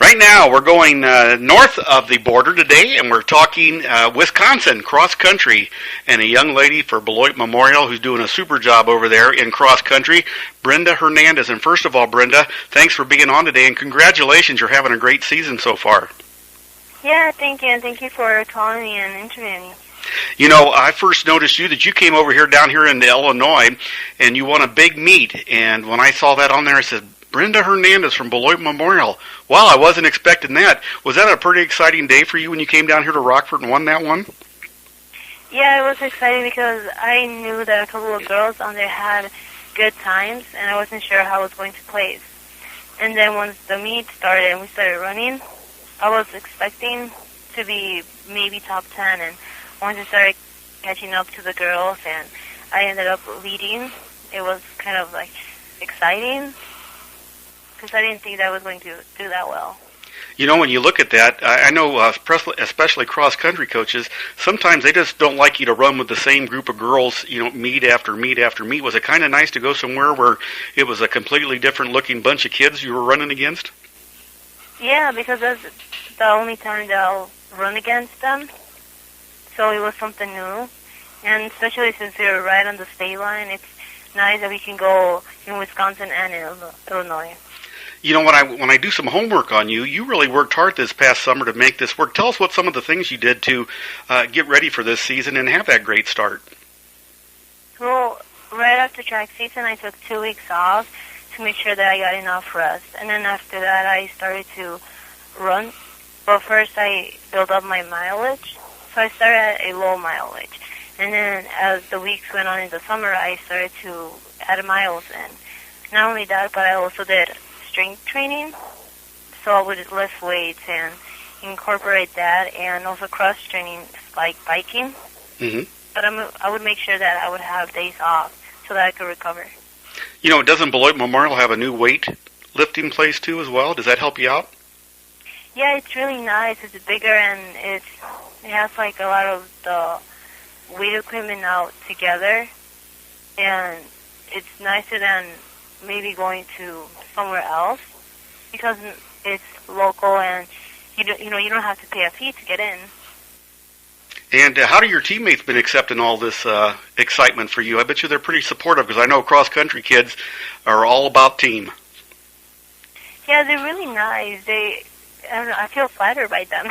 Right now, we're going north of the border today, and we're talking Wisconsin cross country, and a young lady for Beloit Memorial who's doing a super job over there in cross country, Brenda Hernandez. And first of all, Brenda, thanks for being on today, and congratulations, you're having a great season so far. Yeah, thank you, and thank you for calling me and interviewing me. You know, I first noticed that you came over here down here in Illinois, and you won a big meet, and when I saw that on there, I said, Brenda Hernandez from Beloit Memorial. Wow, I wasn't expecting that. Was that a pretty exciting day for you when you came down here to Rockford and won that one? Yeah, it was exciting because I knew that a couple of girls on there had good times, and I wasn't sure how I was going to place. And then once the meet started and we started running, I was expecting to be maybe top 10, and once I started catching up to the girls and I ended up leading, it was kind of like exciting, because I didn't think that I was going to do that well. You know, when you look at that, I know especially cross-country coaches, sometimes they just don't like you to run with the same group of girls, you know, meet after meet after meet. Was it kind of nice to go somewhere where it was a completely different-looking bunch of kids you were running against? Yeah, because that's the only time that I'll run against them, so it was something new. And especially since we're right on the state line, it's nice that we can go in Wisconsin and in Illinois. You know, when I do some homework on you, you really worked hard this past summer to make this work. Tell us what some of the things you did to get ready for this season and have that great start. Well, right after track season, I took 2 weeks off to make sure that I got enough rest. And then after that, I started to run. But first, I built up my mileage. So I started at a low mileage. And then as the weeks went on in the summer, I started to add miles in. Not only that, but I also did strength training, so I would lift weights and incorporate that, and also cross training like biking. Mm-hmm. But I would make sure that I would have days off so that I could recover. You know, doesn't Beloit Memorial have a new weight lifting place too as well? Does that help you out? Yeah, it's really nice. It's bigger, and it has like a lot of the weight equipment out together, and it's nicer than maybe going to somewhere else because it's local, and you don't have to pay a fee to get in. And how do your teammates been accepting all this excitement for you? I bet you they're pretty supportive, because I know cross-country kids are all about team. Yeah, they're really nice. I don't know, I feel flattered by them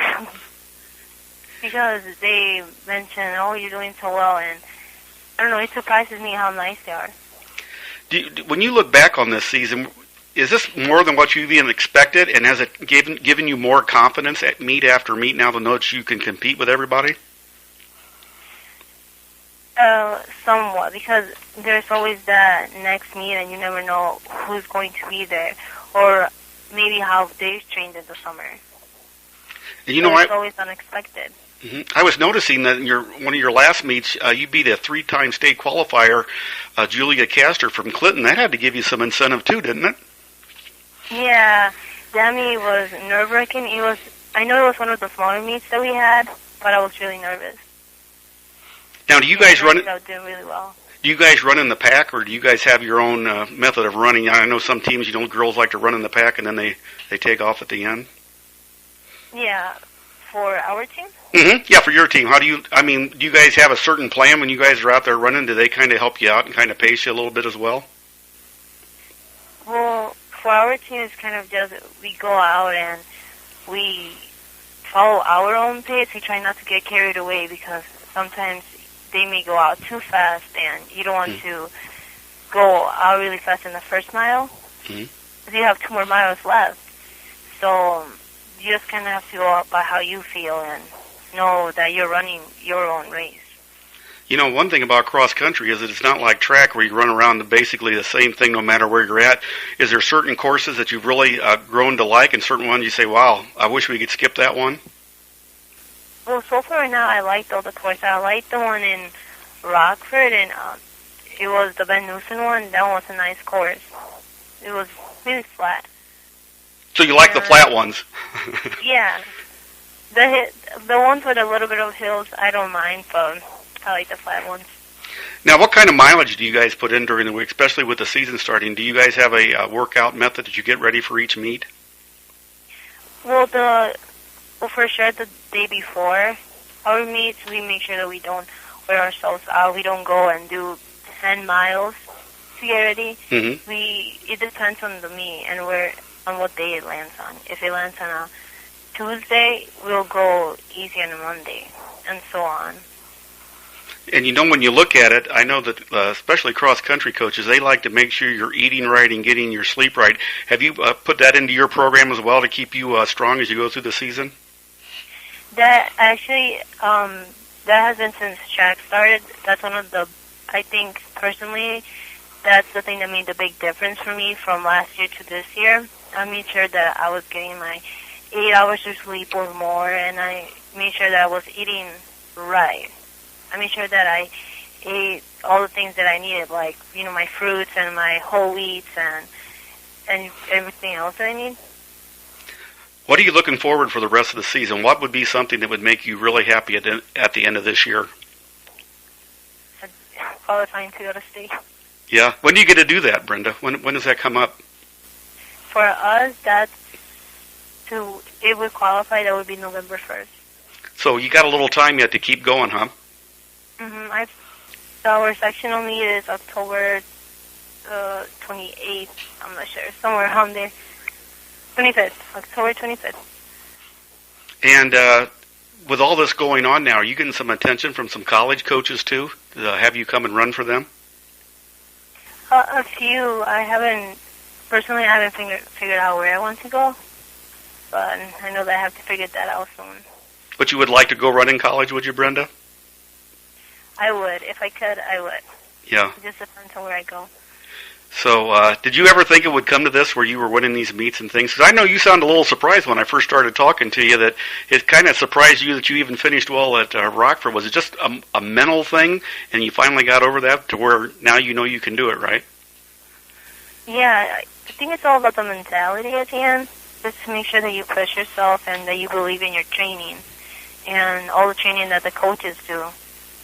because they mention, oh, you're doing so well, and I don't know, it surprises me how nice they are. When you look back on this season, is this more than what you even expected, and has it given you more confidence at meet after meet now to know that you can compete with everybody? Somewhat, because there's always that next meet, and you never know who's going to be there, or maybe how they've trained in the summer. And you know, it's always unexpected. Mm-hmm. I was noticing that in one of your last meets, you beat a 3-time state qualifier, Julia Castor from Clinton. That had to give you some incentive too, didn't it? Yeah, that meet was nerve-wracking. I know it was one of the smaller meets that we had, but I was really nervous. Now, do you guys run? I was doing really well. Do you guys run in the pack, or do you guys have your own method of running? I know some teams, girls like to run in the pack and then they take off at the end. Yeah, for our team. Mm-hmm. Yeah, for your team. Do you guys have a certain plan when you guys are out there running? Do they kind of help you out and kind of pace you a little bit as well? Well, for our team, it's kind of just we go out and we follow our own pace. We try not to get carried away because sometimes they may go out too fast, and you don't want to go out really fast in the first mile. Because you have 2 more miles left. So you just kind of have to go out by how you feel and know that you're running your own race. You know, one thing about cross-country is that it's not like track where you run around basically the same thing no matter where you're at. Is there certain courses that you've really grown to like, and certain ones you say, wow, I wish we could skip that one? Well, so far right now, I liked all the courses. I liked the one in Rockford, and it was the Ben Newson one. That one was a nice course. It was really flat. So you like the flat ones? Yeah. The ones with a little bit of hills, I don't mind, but I like the flat ones. Now, what kind of mileage do you guys put in during the week, especially with the season starting? Do you guys have a workout method that you get ready for each meet? Well, for sure, the day before our meets, we make sure that we don't wear ourselves out. We don't go and do 10 miles to get ready. Mm-hmm. It depends on the meet and on what day it lands on. If it lands on a Tuesday, we'll go easy on a Monday, and so on. And when you look at it, I know that especially cross-country coaches, they like to make sure you're eating right and getting your sleep right. Have you put that into your program as well to keep you strong as you go through the season? That actually, that has been since track started. That's one of the, I think, personally, that's the thing that made the big difference for me from last year to this year. I made sure that I was getting my 8 hours of sleep or more, and I made sure that I was eating right. I made sure that I ate all the things that I needed, like, my fruits and my whole wheats and everything else that I need. What are you looking forward for the rest of the season? What would be something that would make you really happy at the end of this year? Qualifying to go to state. Yeah. When do you get to do that, Brenda? When does that come up? For us, it would qualify, that would be November 1st. So you got a little time yet to keep going, huh? Mm-hmm. So our sectional meet is October 28th. I'm not sure. Somewhere around there. 25th. October 25th. And with all this going on now, are you getting some attention from some college coaches, too? Have you come and run for them? A few. I haven't figured out where I want to go. But I know that I have to figure that out soon. But you would like to go run in college, would you, Brenda? I would. If I could, I would. Yeah. It just depends on where I go. So, did you ever think it would come to this where you were winning these meets and things? Because I know you sound a little surprised when I first started talking to you that it kind of surprised you that you even finished well at Rockford. Was it just a mental thing, and you finally got over that to where now you know you can do it, right? Yeah, I think it's all about the mentality at the end. Just to make sure that you push yourself and that you believe in your training and all the training that the coaches do.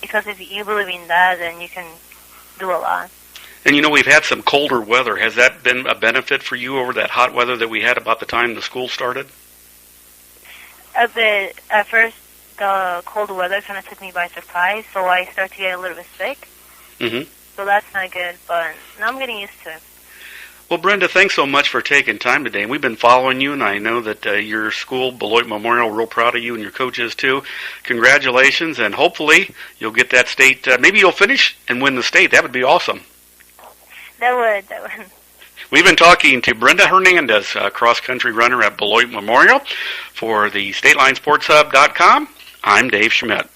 Because if you believe in that, then you can do a lot. And we've had some colder weather. Has that been a benefit for you over that hot weather that we had about the time the school started? A bit. At first, the cold weather kind of took me by surprise, so I started to get a little bit sick. Mm-hmm. So that's not good, but now I'm getting used to it. Well, Brenda, thanks so much for taking time today. We've been following you, and I know that your school, Beloit Memorial, real proud of you and your coaches, too. Congratulations, and hopefully you'll get that state. Maybe you'll finish and win the state. That would be awesome. That would. We've been talking to Brenda Hernandez, cross-country runner at Beloit Memorial. For the StatelineSportsHub.com, I'm Dave Schmidt.